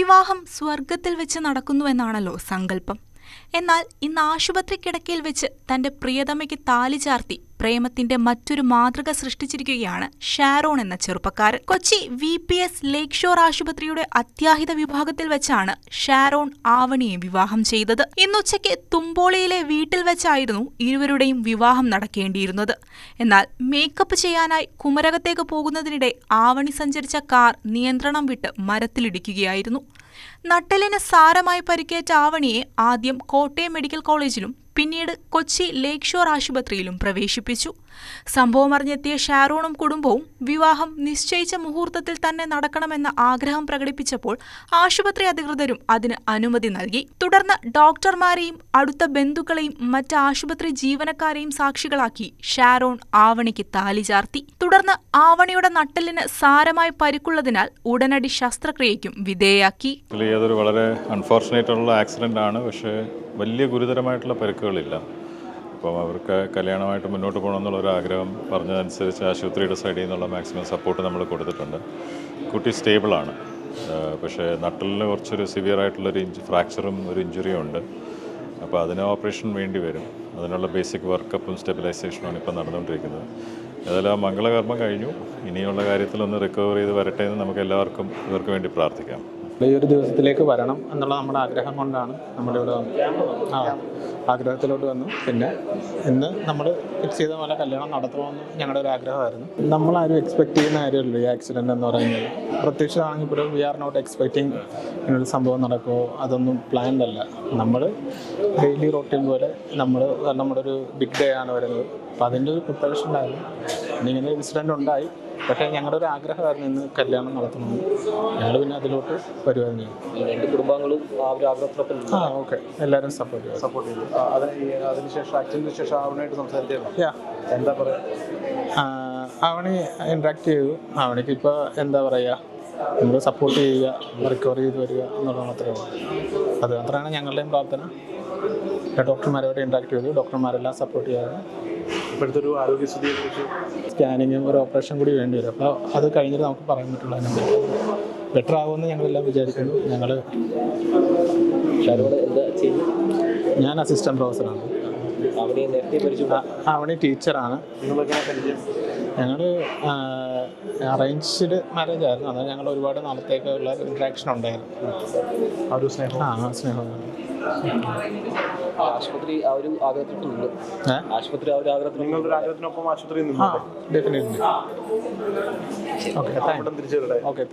വിവാഹം സ്വർഗത്തിൽ വെച്ച് നടക്കുന്നുവെന്നാണല്ലോ സങ്കല്പം. എന്നാൽ ഇന്ന് ആശുപത്രി കിടക്കയിൽ വെച്ച് തന്റെ പ്രിയതമയ്ക്ക് താലി ചാർത്തി പ്രേമത്തിന്റെ മറ്റൊരു മാതൃക സൃഷ്ടിച്ചിരിക്കുകയാണ് ഷാരോൺ എന്ന ചെറുപ്പക്കാരൻ. കൊച്ചി VPS ലേക്ക് ഷോർ ആശുപത്രിയുടെ അത്യാഹിത വിഭാഗത്തിൽ വെച്ചാണ് ഷാരോൺ ആവണിയെ വിവാഹം ചെയ്തത്. ഇന്നുച്ചയ്ക്ക് തുമ്പോളിയിലെ വീട്ടിൽ വെച്ചായിരുന്നു ഇരുവരുടെയും വിവാഹം നടക്കേണ്ടിയിരുന്നത്. എന്നാൽ മേക്കപ്പ് ചെയ്യാനായി കുമരകത്തേക്ക് പോകുന്നതിനിടെ ആവണി സഞ്ചരിച്ച കാർ നിയന്ത്രണം വിട്ട് മരത്തിലിടിക്കുകയായിരുന്നു. നട്ടെല്ലിന് സാരമായി പരിക്കേറ്റ ആവണിയെ ആദ്യം കോട്ടയം മെഡിക്കൽ കോളേജിലും പിന്നീട് കൊച്ചി ലേക്ക് ഷോർ ആശുപത്രിയിലും പ്രവേശിപ്പിച്ചു. സംഭവമറിഞ്ഞെത്തിയ ഷാരോണും കുടുംബവും വിവാഹം നിശ്ചയിച്ച മുഹൂർത്തത്തിൽ തന്നെ നടക്കണമെന്ന ആഗ്രഹം പ്രകടിപ്പിച്ചപ്പോൾ ആശുപത്രി അധികൃതരും അതിന് അനുമതി നൽകി. തുടർന്ന് ഡോക്ടർമാരെയും അടുത്ത ബന്ധുക്കളെയും മറ്റ് ആശുപത്രി ജീവനക്കാരെയും സാക്ഷികളാക്കി ഷാരോൺ ആവണിക്ക് താലി ചാർത്തി. തുടർന്ന് ആവണിയുടെ നട്ടെല്ലിന് സാരമായി പരിക്കുള്ളതിനാൽ ഉടനടി ശസ്ത്രക്രിയയ്ക്കും വിധേയയാക്കി. അതൊരു വളരെ അൺഫോർച്ചുനേറ്റ് ഉള്ള ആക്സിഡൻ്റ് ആണ്. പക്ഷേ വലിയ ഗുരുതരമായിട്ടുള്ള പരിക്കുകളില്ല. അപ്പം അവർക്ക് കല്യാണമായിട്ട് മുന്നോട്ട് പോകണമെന്നുള്ളൊരു ആഗ്രഹം പറഞ്ഞതനുസരിച്ച് ആശുപത്രിയുടെ സൈഡിൽ നിന്നുള്ള മാക്സിമം സപ്പോർട്ട് നമ്മൾ കൊടുത്തിട്ടുണ്ട്. കുട്ടി സ്റ്റേബിളാണ്. പക്ഷേ നട്ടലിന് കുറച്ചൊരു സിവിയർ ആയിട്ടുള്ളൊരു ഫ്രാക്ചറും ഒരു ഇഞ്ചുറിയും ഉണ്ട്. അപ്പോൾ അതിന് ഓപ്പറേഷൻ വേണ്ടി വരും. അതിനുള്ള ബേസിക് വർക്കപ്പും സ്റ്റെബിലൈസേഷനുമാണ് ഇപ്പോൾ നടന്നുകൊണ്ടിരിക്കുന്നത്. അതെല്ലാം മംഗളകർമ്മം കഴിഞ്ഞു. ഇനിയുള്ള കാര്യത്തിലൊന്ന് റിക്കവർ ചെയ്ത് വരട്ടെ എന്ന് നമുക്ക് എല്ലാവർക്കും ഇവർക്ക് വേണ്ടി പ്രാർത്ഥിക്കാം. ഈ ഒരു ദിവസത്തിലേക്ക് വരണം എന്നുള്ള നമ്മുടെ ആഗ്രഹം കൊണ്ടാണ് നമ്മളിവിടെ ആഗ്രഹത്തിലോട്ട് വന്നു. പിന്നെ ഇന്ന് നമ്മൾ ഫിക്സ് ചെയ്ത പോലെ കല്യാണം നടത്തണമെന്ന് ഞങ്ങളുടെ ഒരു ആഗ്രഹമായിരുന്നു. നമ്മളാരും എക്സ്പെക്ട് ചെയ്യുന്ന കാര്യമല്ലോ ഈ ആക്സിഡൻ്റ് എന്ന് പറയുന്നത്. പ്രത്യക്ഷമാണെങ്കിൽ പോലും വി ആർ നോട്ട് എക്സ്പെക്റ്റിംഗ് ഇങ്ങനൊരു സംഭവം നടക്കുമോ, അതൊന്നും പ്ലാൻഡ് അല്ല. നമ്മൾ ഡെയിലി റൊട്ടീൻ പോലെ നമ്മുടെ ഒരു ബിഗ് ഡേ ആണ് വരുന്നത്. അപ്പോൾ അതിൻ്റെ ഒരു പ്രിപ്പറേഷൻ ഉണ്ടായിരുന്നു. ഇങ്ങനെ ഇൻസിഡൻ്റ് ഉണ്ടായി. പക്ഷേ ഞങ്ങളുടെ ഒരു ആഗ്രഹമായിരുന്നു ഇന്ന് കല്യാണം നടത്തണമെന്ന്. ഞങ്ങൾ പിന്നെ അതിലോട്ട് വരുവായിരുന്നു. രണ്ട് കുടുംബങ്ങളും ആ ഒരു ആഗ്രഹത്തിലൊപ്പം ഓക്കെ എല്ലാവരും സപ്പോർട്ട് ചെയ്തു. അതിനുശേഷം ആക്സിഡന്റിന് ശേഷം ആവണയായിട്ട് സംസാരിച്ചോ? എന്താ പറയുക? ആവണി ഇൻട്രാക്ട് ചെയ്തു. ആവണിക്ക് ഇപ്പോൾ എന്താ പറയുക, നമ്മൾ സപ്പോർട്ട് ചെയ്യുക, റിക്കവർ ചെയ്ത് വരിക എന്നുള്ളത് മാത്രമേ ഉള്ളൂ. അത് മാത്രമാണ് ഞങ്ങളുടെയും പ്രാർത്ഥന. ഡോക്ടർമാരോട് ഇൻട്രാക്ട് ചെയ്തു. ഡോക്ടർമാരെല്ലാം സപ്പോർട്ട് ചെയ്യാതെ ഇപ്പോഴത്തെ ഒരു ആരോഗ്യസ്ഥിതിയെക്കുറിച്ച് സ്കാനിങ്ങും ഒരു ഓപ്പറേഷൻ കൂടി വേണ്ടി വരും. അപ്പോൾ അത് കഴിഞ്ഞിട്ട് നമുക്ക് പറയാൻ പറ്റുള്ളൂ. അതിനെ ബെറ്റർ ആകുമെന്ന് ഞങ്ങളെല്ലാം വിചാരിക്കുന്നു. ഞാൻ അസിസ്റ്റൻറ്റ് പ്രൊഫസറാണ്. ആവണി ടീച്ചറാണ്. ഞങ്ങൾ അറേഞ്ച്ഡ് മാരേജ് ആയിരുന്നു. അതായത് ഞങ്ങൾ ഒരുപാട് നാളത്തേക്കുള്ള ഇൻട്രാക്ഷൻ ഉണ്ടായിരുന്നു. സ്നേഹം ആശുപത്രി ആ ഒരു ആഗ്രഹത്തിനൊപ്പം ആശുപത്രി ആ ഒരു ആഗ്രഹത്തിൽ നിങ്ങളുടെ ആഗ്രഹത്തിനൊപ്പം ആശുപത്രി ഡെഫിനറ്റ്ലി. ഓക്കെ, തിരിച്ചു ഓക്കെ.